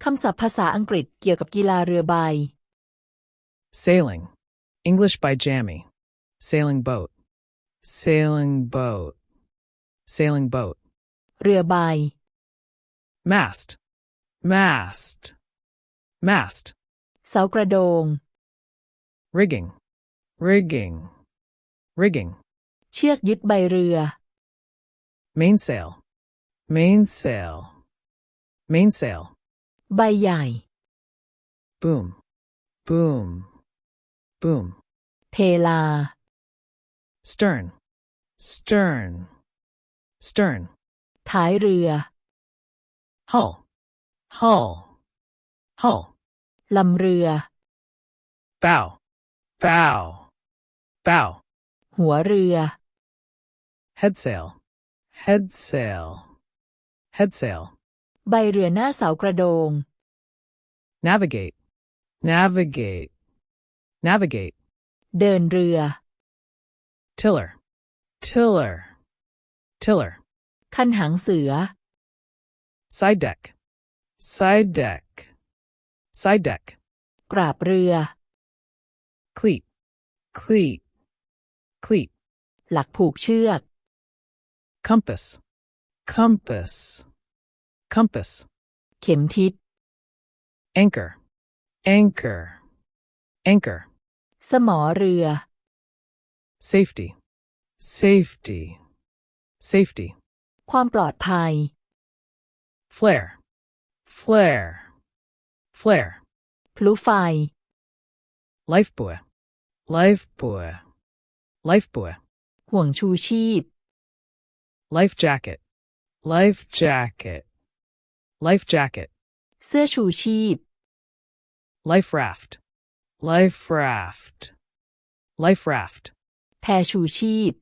คำศัพท์ภาษาอังกฤษเกี่ยวกับกีฬาเรือใบ Sailing. English by Jammy. Sailing boat. Sailing boat. Sailing boat. เรือใบ Mast. Mast. Mast. เสากระโดง Rigging. Rigging. Rigging. เชือกยึดใบเรือ Mainsail. Mainsail. Mainsail. ใบใหญ่ Boom. Boom. Boom. เพลา Stern. Stern. Stern. ท้ายเรือ Hull. Hull. Hull. ลำเรือ Bow. Bow. Bow. หัวเรือ Headsail. Headsail. Headsail. ใบเรือหน้าเสากระโดง Navigate. Navigate. Navigate. เดินเรือ Tiller. Tiller. Tiller. คันหางเสือ Side deck. Side deck. Side deck. กราบเรือ Cleat. Cleat. Cleat. หลักผูกเชือก Compass. Compass. Compass. เข็มทิศ Anchor. Anchor. Anchor. สมอเรือ Safety. Safety. Safety. ความปลอดภัย Flare. Flare. Flare. พลุไฟ Lifebuoy. Lifebuoy. Lifebuoy. ห่วงชูชีพ Life jacket. Life jacket. Life jacket. เสื้อชูชีพ Life raft. Life raft. Life raft. แพชูชีพ